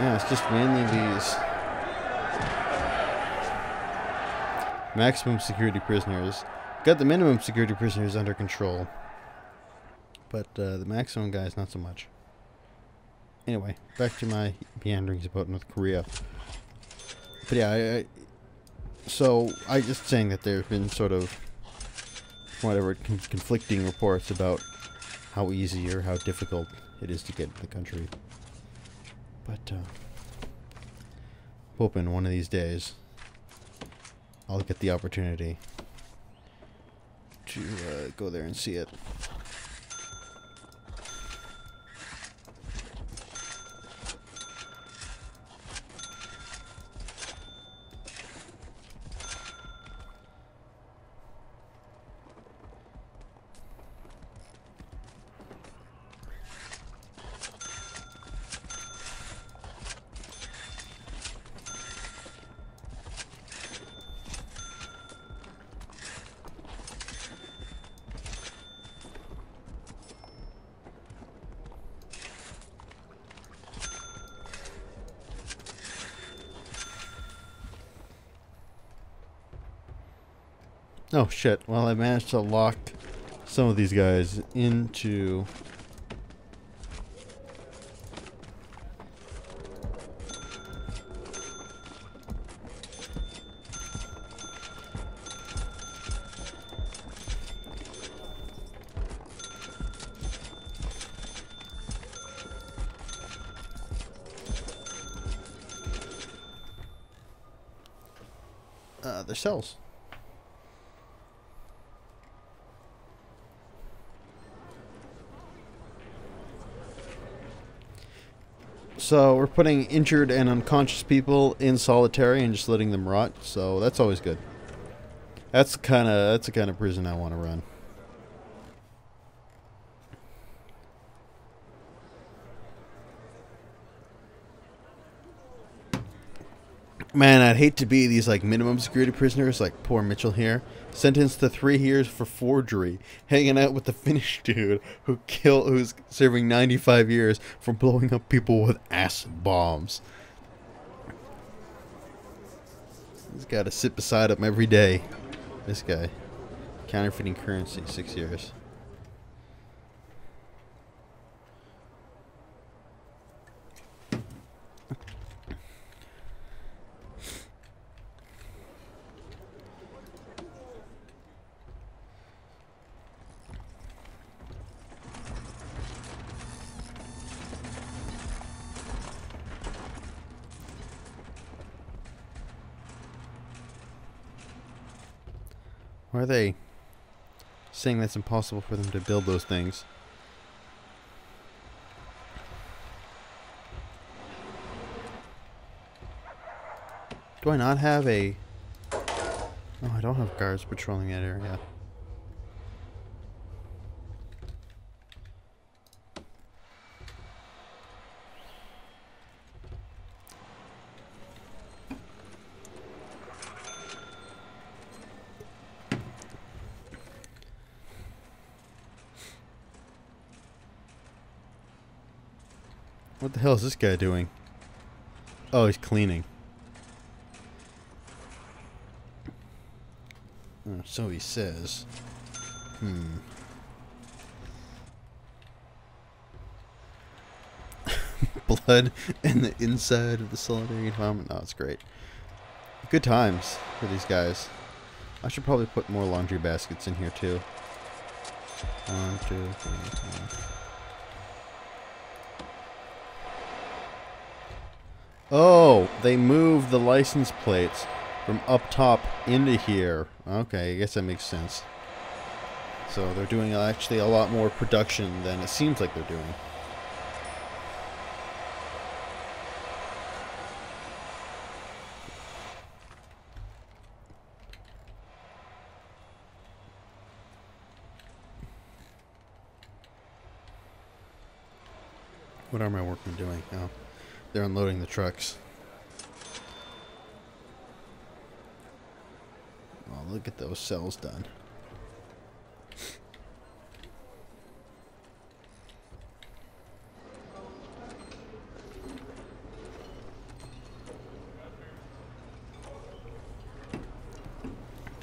Yeah, it's just mainly these maximum security prisoners. Got the minimum security prisoners under control, but the maximum guys not so much. Anyway, back to my meanderings about North Korea. But yeah, so I just saying that there's been sort of whatever conflicting reports about how easy or how difficult it is to get in the country. But hoping one of these days I'll get the opportunity to go there and see it. Oh shit, well I managed to lock some of these guys into their cells. So we're putting injured and unconscious people in solitary and just letting them rot. So that's always good. That's the kind of prison I want to run. Man, I'd hate to be these like minimum security prisoners, like poor Mitchell here, sentenced to 3 years for forgery, hanging out with the Finnish dude who's serving 95 years for blowing up people with acid bombs. He's got to sit beside him every day. This guy, counterfeiting currency, 6 years. Why are they saying that's impossible for them to build those things? Do I not have a... Oh, I don't have guards patrolling that area. What the hell is this guy doing? Oh, he's cleaning. Oh, so he says. Blood in the inside of the solitary environment. Oh, it's great. Good times for these guys. I should probably put more laundry baskets in here too. 1, 2, 3, 4. Oh, they moved the license plates from up top into here. Okay, I guess that makes sense. So they're doing actually a lot more production than it seems like they're doing. What are my workmen doing? Oh, they're unloading the trucks. Oh, look at those cells done.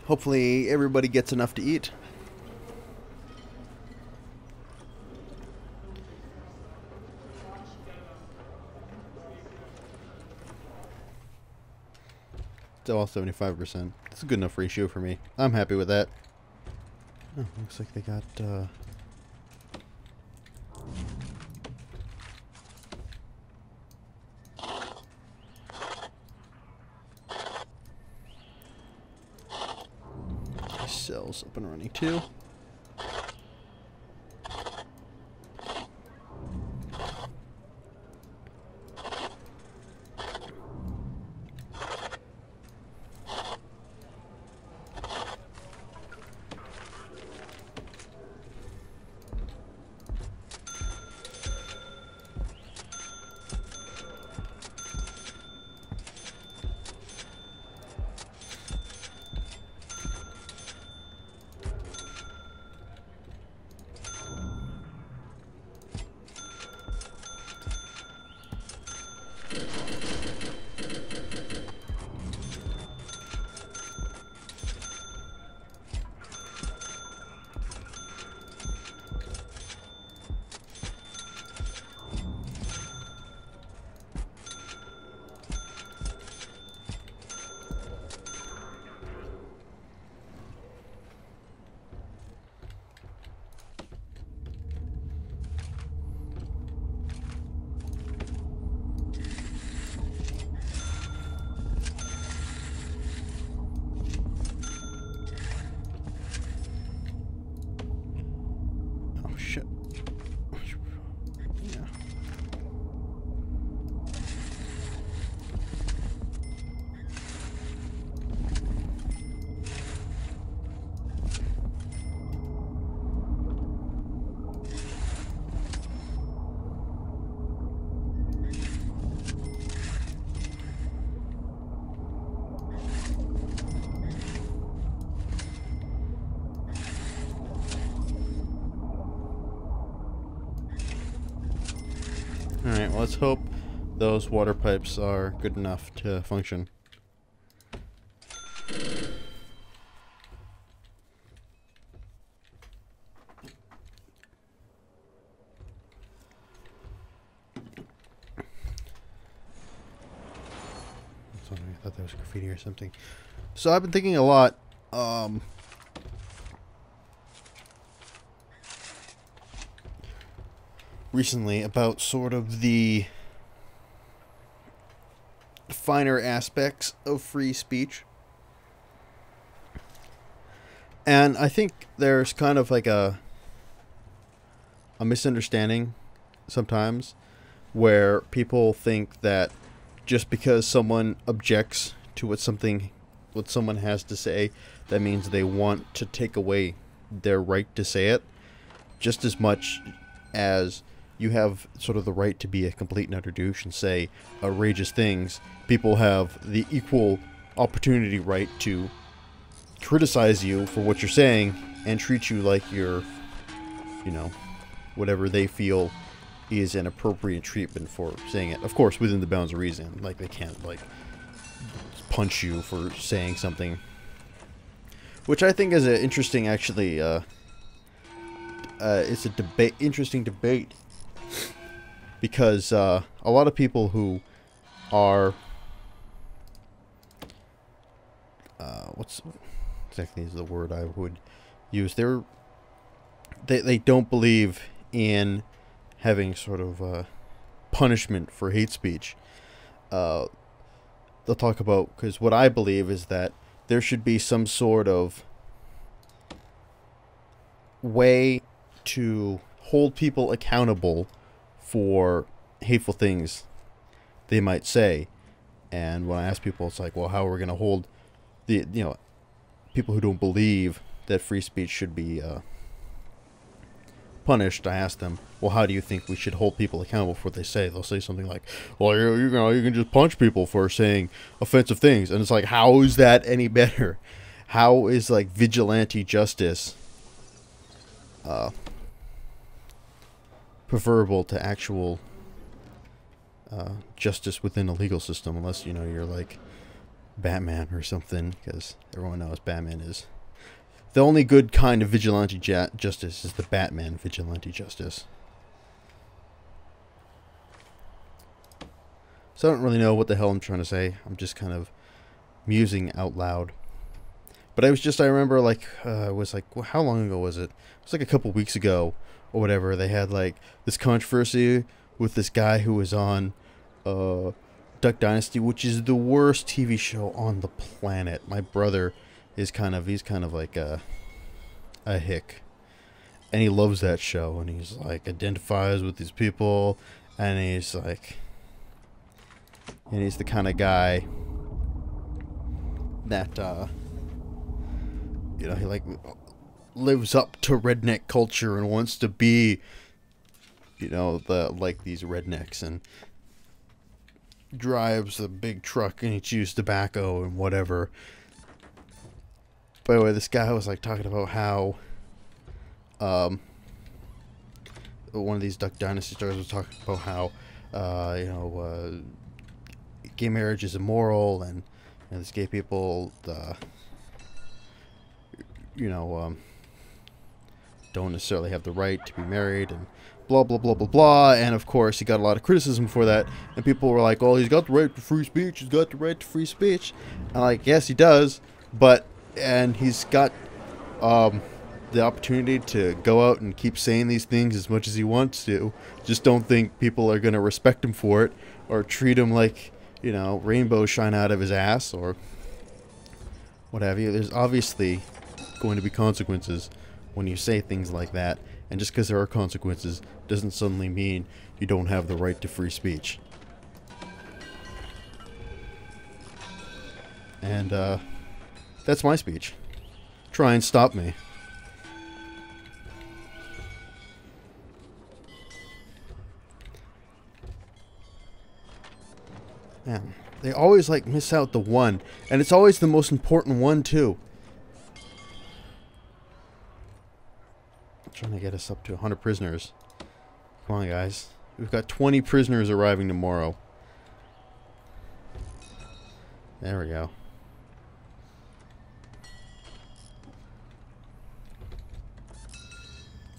hopefully everybody gets enough to eat. Still all 75%. That's a good enough ratio for me. I'm happy with that. Oh, looks like they got cells up and running too. Shit. Yeah. Alright, well, let's hope those water pipes are good enough to function. Sorry, I thought that was graffiti or something. So I've been thinking a lot, recently about sort of the finer aspects of free speech. And I think there's kind of like a misunderstanding sometimes where people think that just because someone objects to what someone has to say, that means they want to take away their right to say it, just as much as you have sort of the right to be a complete and utter douche and say outrageous things. People have the equal opportunity right to criticize you for what you're saying and treat you like you're, you know, whatever they feel is an appropriate treatment for saying it. Of course, within the bounds of reason. Like, they can't, like, punch you for saying something. Which I think is an interesting, actually, it's a interesting debate. Because a lot of people who are what's exactly is the word I would use? They don't believe in having sort of punishment for hate speech. They'll talk about, because what I believe is that there should be some sort of way to hold people accountable for hateful things they might say. And when I ask people, it's like, well, how are we going to hold the, you know, people who don't believe that free speech should be punished? I ask them, well, how do you think we should hold people accountable for what they say? They'll say something like, well, you can just punch people for saying offensive things. And it's like, how is that any better? How is, like, vigilante justice preferable to actual justice within a legal system, unless, you know, you're like Batman or something, because everyone knows Batman is the only good kind of vigilante justice is the Batman vigilante justice. So I don't really know what the hell I'm trying to say. I'm just kind of musing out loud. But I remember, like, it was like, well, how long ago was it? It was like a couple weeks ago or whatever. They had, like, this controversy with this guy who was on Duck Dynasty, which is the worst TV show on the planet. My brother is he's kind of like a hick. And he loves that show. And he's, like, identifies with these people. And he's, like... And he's the kind of guy that, you know, he, like, lives up to redneck culture and wants to be, you know, like these rednecks, and drives a big truck and he chews tobacco and whatever. By the way, this guy was, like, talking about how, one of these Duck Dynasty stars was talking about how, you know, gay marriage is immoral, and these gay people, you know, don't necessarily have the right to be married, and blah, blah, blah, blah, blah. And, of course, he got a lot of criticism for that, and people were like, well, he's got the right to free speech, he's got the right to free speech. And, like, yes, he does, and he's got, the opportunity to go out and keep saying these things as much as he wants to. Just don't think people are going to respect him for it, or treat him like, you know, rainbows shine out of his ass, or what have you. There's obviously going to be consequences when you say things like that, and just because there are consequences doesn't suddenly mean you don't have the right to free speech. And, that's my speech. Try and stop me. Man, they always, like, miss out the one. And it's always the most important one, too. I'm trying to get us up to 100 prisoners. Come on, guys. We've got 20 prisoners arriving tomorrow. There we go.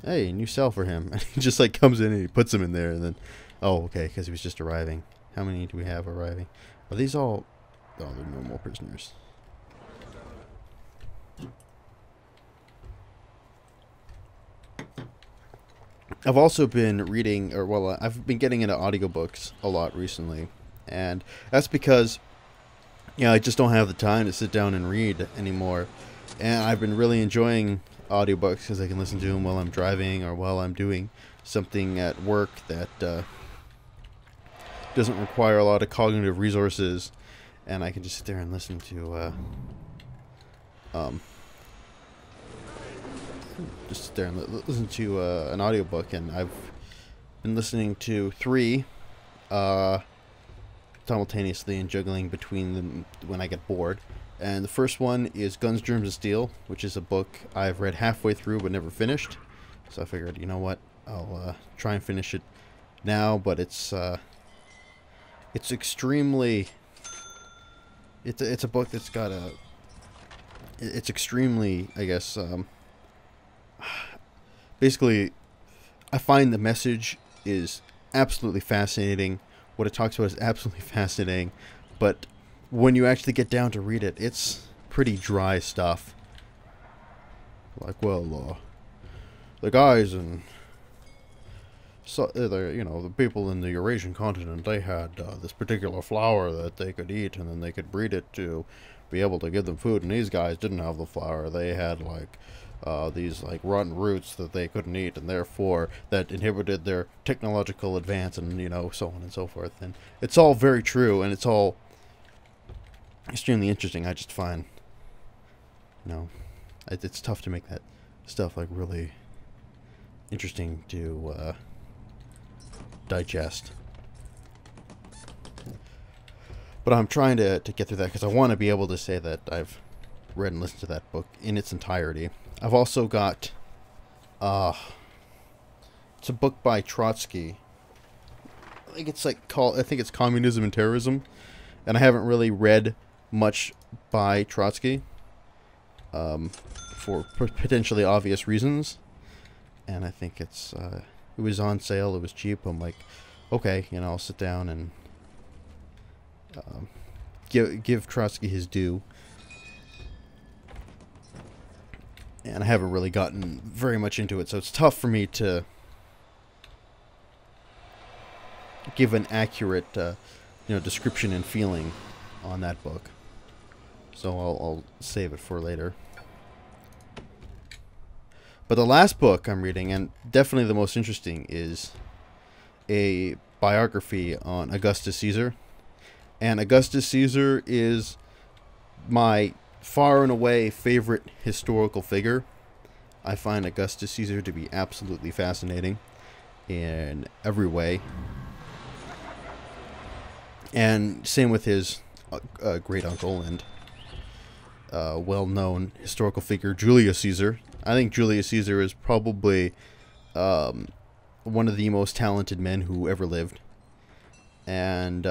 Hey, new cell for him. And he just, like, comes in and he puts him in there, and then... Oh, okay, because he was just arriving. How many do we have arriving? Are these all... Oh, they're normal prisoners. I've also been reading, or, well, I've been getting into audiobooks a lot recently. And that's because, you know, I just don't have the time to sit down and read anymore. And I've been really enjoying audiobooks because I can listen to them while I'm driving or while I'm doing something at work that doesn't require a lot of cognitive resources, and I can just sit there and listen to just sit there and listen to an audiobook. And I've been listening to 3 simultaneously and juggling between them when I get bored. And the first one is Guns, Germs, and Steel, which is a book I've read halfway through but never finished. So I figured, you know what, I'll try and finish it now. But it's extremely... It's a book that's got a... It's extremely, I guess, basically, I find the message is absolutely fascinating. What it talks about is absolutely fascinating. But when you actually get down to read it, it's pretty dry stuff. Like, well, the guys and... So, you know, the people in the Eurasian continent, they had this particular flower that they could eat, and then they could breed it to be able to give them food. And these guys didn't have the flower. They had, like, these, like, rotten roots that they couldn't eat, and therefore that inhibited their technological advance, and, you know, so on and so forth. And it's all very true, and it's all extremely interesting. I just find, you know, it's tough to make that stuff, like, really interesting to digest. But I'm trying to get through that because I want to be able to say that I've read and listened to that book in its entirety. I've also got it's a book by Trotsky. I think it's like I think it's Communism and Terrorism, and I haven't really read much by Trotsky, for potentially obvious reasons. And I think it was on sale, it was cheap. I'm like, okay, you know, I'll sit down and give Trotsky his due. And I haven't really gotten very much into it, so it's tough for me to give an accurate description and feeling on that book. So I'll save it for later. But the last book I'm reading, and definitely the most interesting, is a biography on Augustus Caesar. And Augustus Caesar is my far and away favorite historical figure. I find Augustus Caesar to be absolutely fascinating in every way. And same with his great uncle and well-known historical figure, Julius Caesar. I think Julius Caesar is probably one of the most talented men who ever lived. And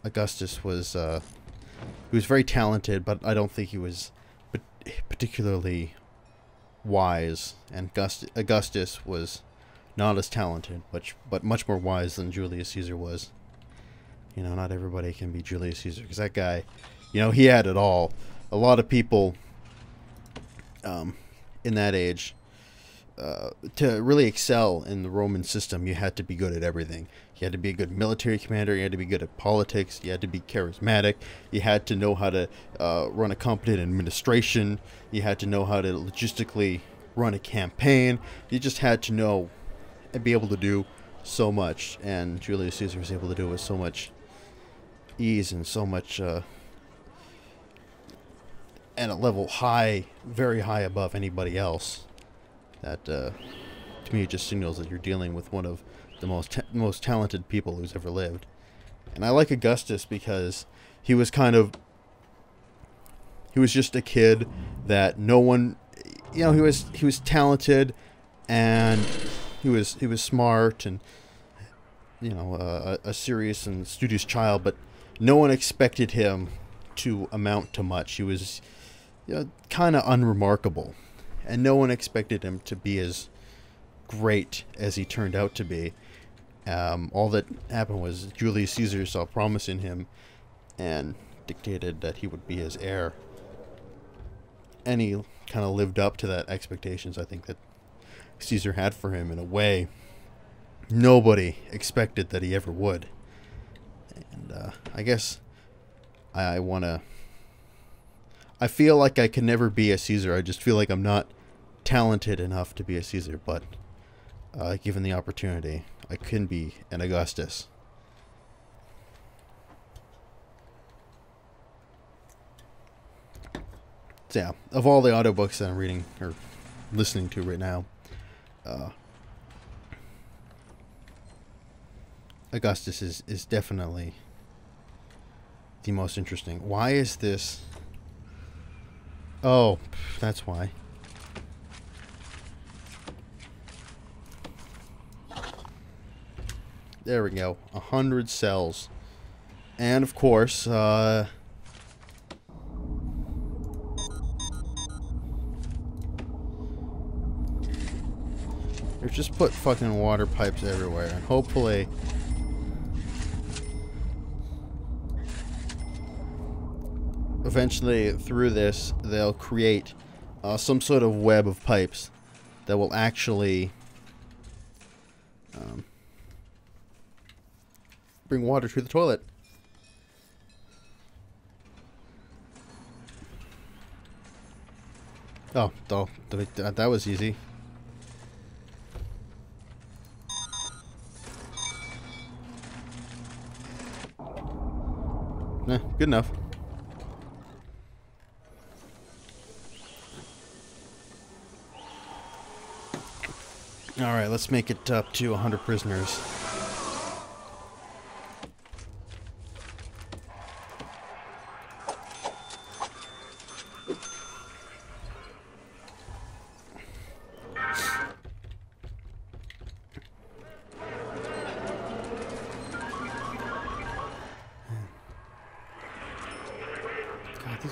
Augustus was he was very talented, but I don't think he was particularly wise. And Augustus was not as talented, but much more wise than Julius Caesar was. You know, not everybody can be Julius Caesar, because that guy, you know, he had it all. A lot of people in that age, to really excel in the Roman system, you had to be good at everything. You had to be a good military commander, you had to be good at politics, you had to be charismatic, you had to know how to run a competent administration, you had to know how to logistically run a campaign. You just had to know and be able to do so much, and Julius Caesar was able to do it with so much ease and so much at a level high, very high above anybody else, that to me it just signals that you're dealing with one of the most talented people who's ever lived. And I like Augustus because he was just a kid that no one, you know, he was talented, and he was smart, and you know, a serious and studious child, but no one expected him to amount to much. He was, you know, kind of unremarkable, and no one expected him to be as great as he turned out to be. All that happened was Julius Caesar saw promise in him and dictated that he would be his heir. And he kind of lived up to that expectations, I think, that Caesar had for him in a way nobody expected that he ever would. And I guess I feel like I can never be a Caesar. I just feel like I'm not talented enough to be a Caesar, but given the opportunity, I can be an Augustus. So yeah, of all the audiobooks that I'm reading or listening to right now, Augustus is definitely the most interesting. Why is this? Oh, that's why. There we go. 100 cells. And of course, there's just put fucking water pipes everywhere, and hopefully eventually through this they'll create some sort of web of pipes that will actually bring water to the toilet. Oh, that was easy. Good enough. Alright, let's make it up to 100 prisoners.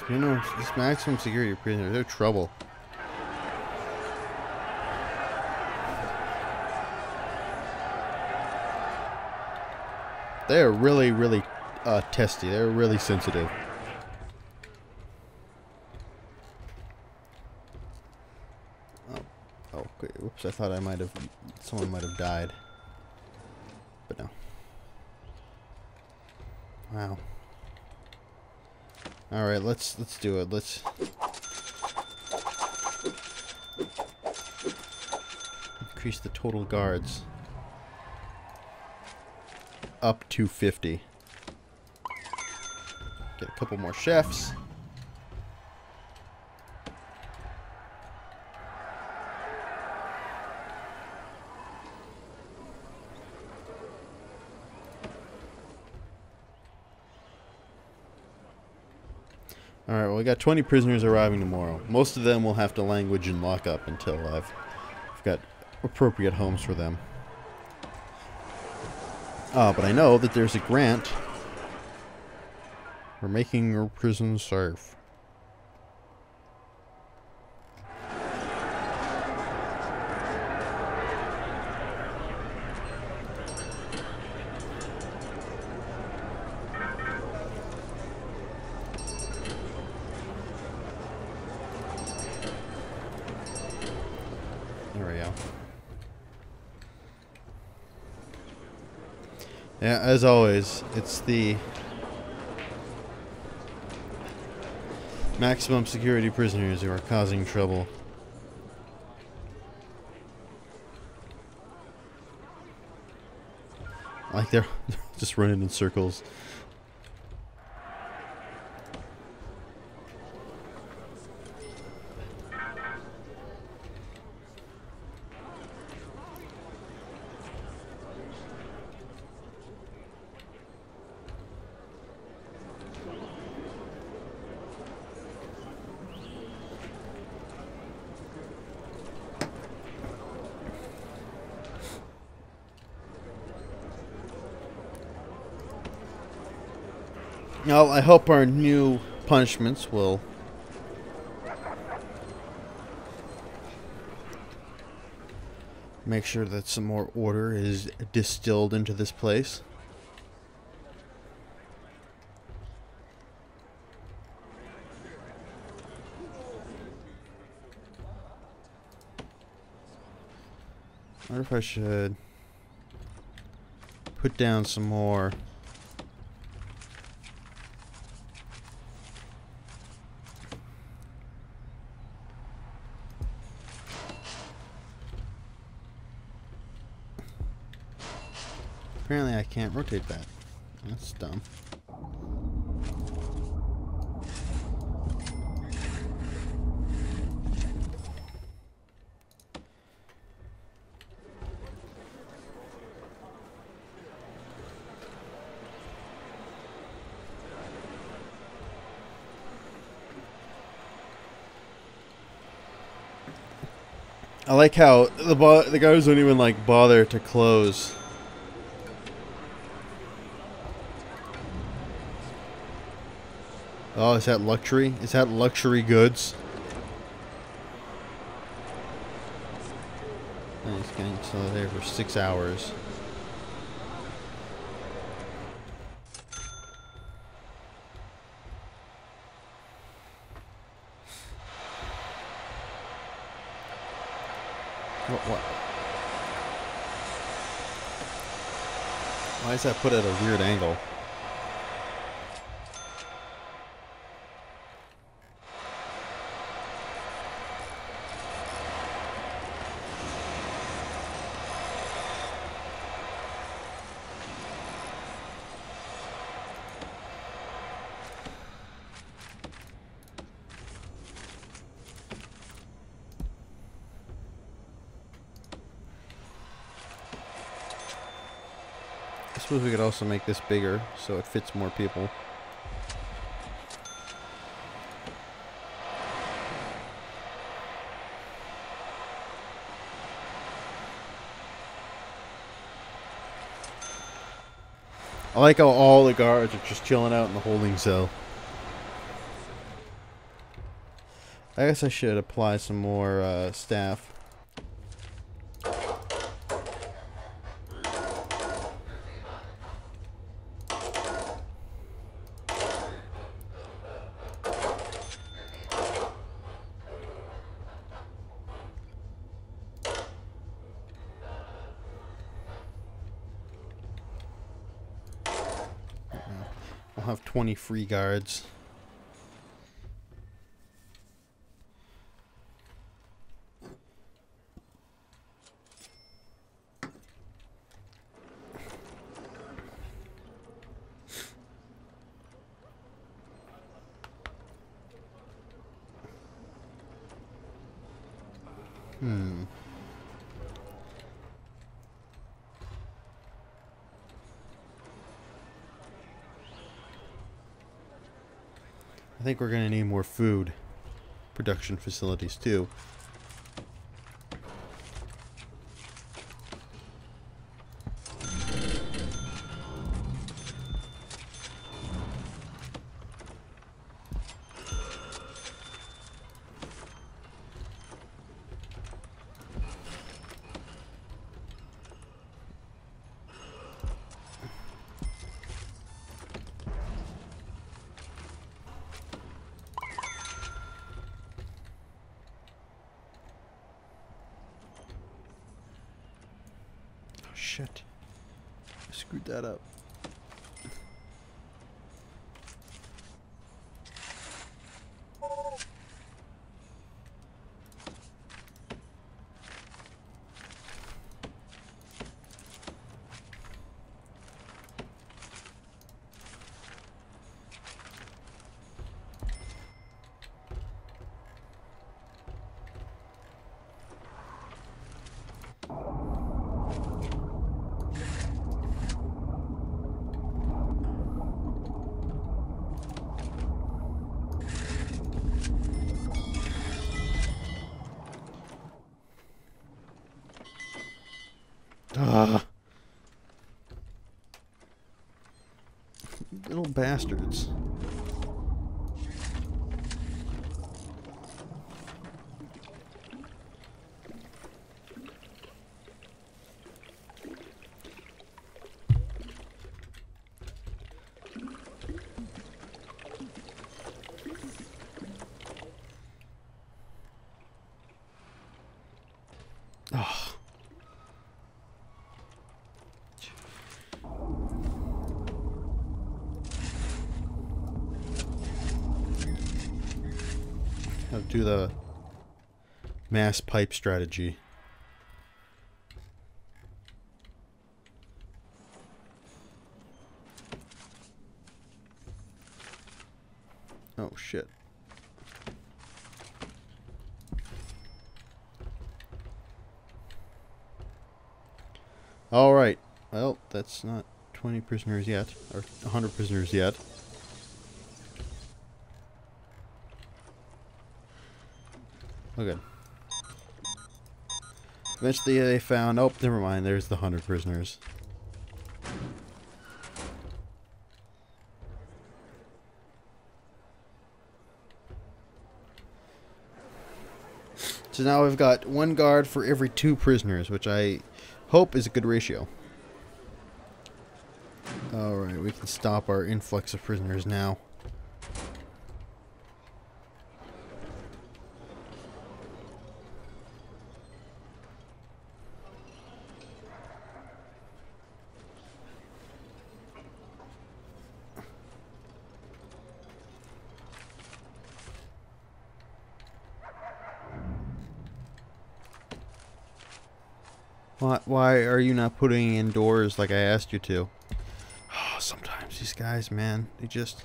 This maximum security prisoners, they're trouble. They're really, really testy. They're really sensitive. Oh, okay. Whoops! I thought someone might have died, but no. Wow. All right, let's do it. Let's increase the total guards up to 50. Get a couple more chefs. Alright, well, we got 20 prisoners arriving tomorrow. Most of them will have to language in lockup until I've got appropriate homes for them. But I know that there's a grant for making your prison safe. There we go. Yeah, as always, it's the maximum security prisoners who are causing trouble. Like they're just running in circles. Well, I hope our new punishments will make sure that some more order is distilled into this place. I wonder if I should put down some more. Apparently I can't rotate that. That's dumb. I like how the guys don't even like bother to close. Oh, is that luxury? Is that luxury goods? Nice, getting so there for 6 hours. What? Why is that put at a weird angle? I suppose we could also make this bigger so it fits more people. I like how all the guards are just chilling out in the holding cell. I guess I should apply some more staff. I'll have 20 free guards. I think we're going to need more food production facilities too. Shit. I screwed that up. Little bastards. Oh. I'll do the mass pipe strategy. Oh shit. All right. Well, that's not 20 prisoners yet, or 100 prisoners yet. Oh, good. Eventually they found... Oh, never mind. There's the 100 prisoners. So now we've got one guard for every 2 prisoners, which I hope is a good ratio. Alright, we can stop our influx of prisoners now. Why are you not putting in doors like I asked you to? Oh, sometimes these guys, man, they just...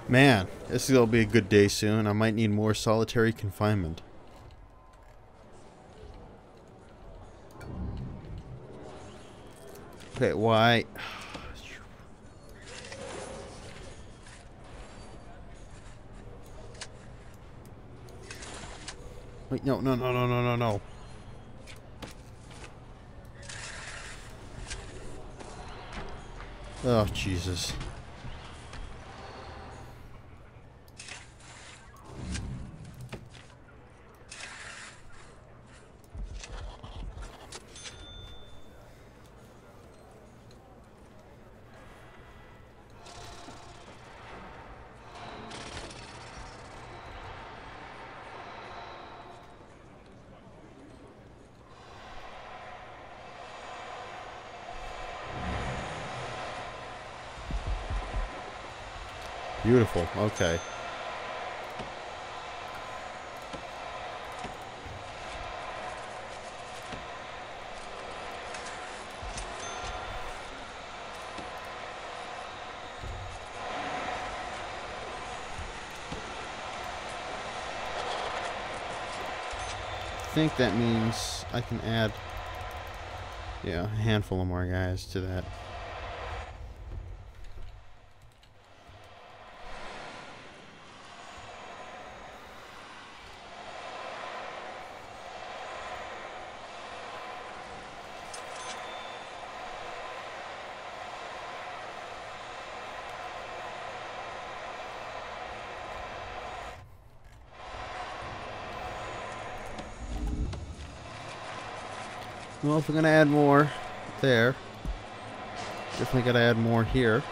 Man, this is gonna be a good day soon. I might need more solitary confinement. Okay, why? Wait, no, no, no, no, no, no, no. Oh, Jesus. Beautiful. Okay. I think that means I can add, yeah, a handful of more guys to that. Well, if we're gonna add more there, definitely gotta add more here.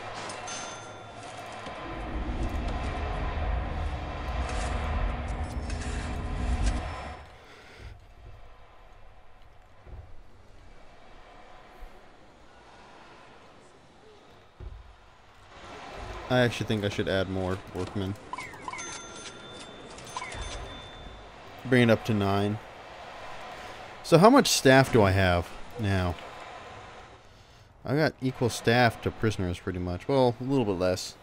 I actually think I should add more workmen. Bring it up to 9. So how much staff do I have now? I got equal staff to prisoners pretty much. Well, a little bit less.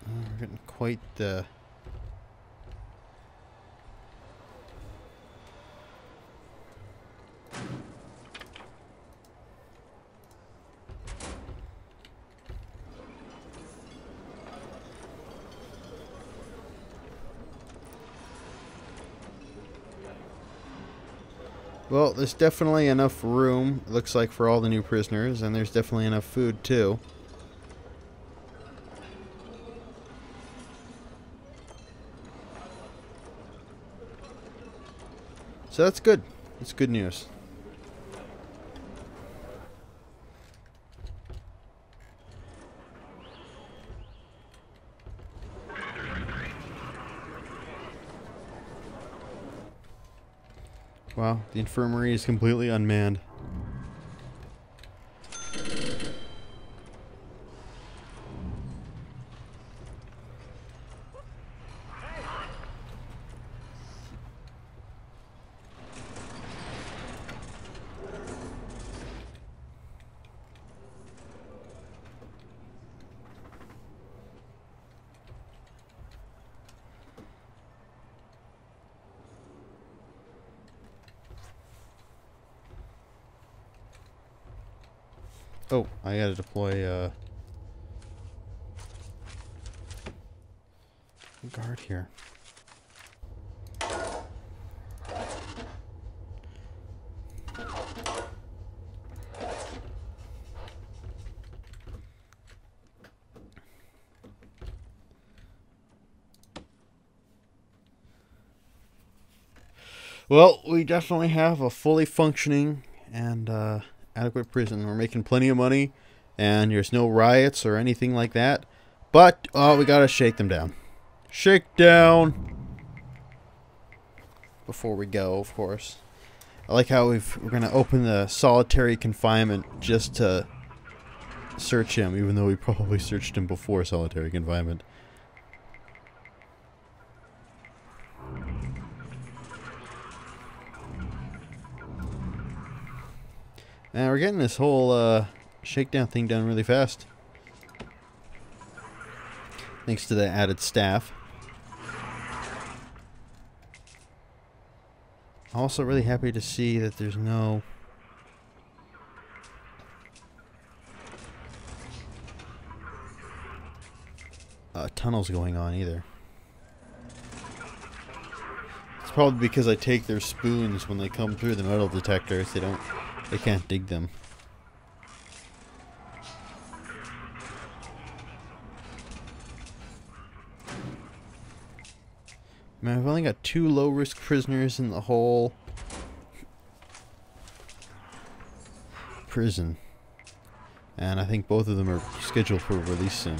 We're getting quite the... Well, there's definitely enough room, it looks like, for all the new prisoners, and there's definitely enough food, too. So that's good. That's good news. Wow, the infirmary is completely unmanned. Oh, I gotta deploy a guard here. Well, we definitely have a fully functioning and adequate prison. We're making plenty of money, and there's no riots or anything like that. But, oh, we gotta shake them down. Shake down! Before we go, of course. I like how we're gonna open the solitary confinement just to search him, even though we probably searched him before solitary confinement. Man, we're getting this whole shakedown thing done really fast. Thanks to the added staff. Also really happy to see that there's no tunnels going on either. It's probably because I take their spoons when they come through the metal detectors. They can't dig them. Man, I've only got 2 low-risk prisoners in the whole prison. And I think both of them are scheduled for release soon.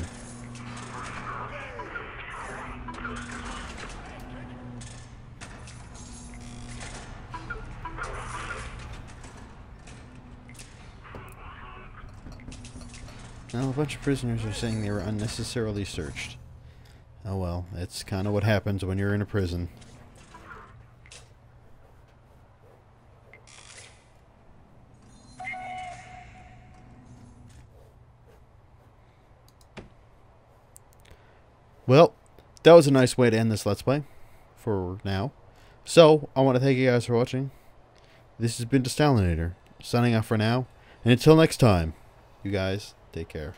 Now, a bunch of prisoners are saying they were unnecessarily searched. Oh well, it's kind of what happens when you're in a prison. Well, that was a nice way to end this Let's Play. For now. So, I want to thank you guys for watching. This has been the Stalinator, signing off for now. And until next time, you guys, take care.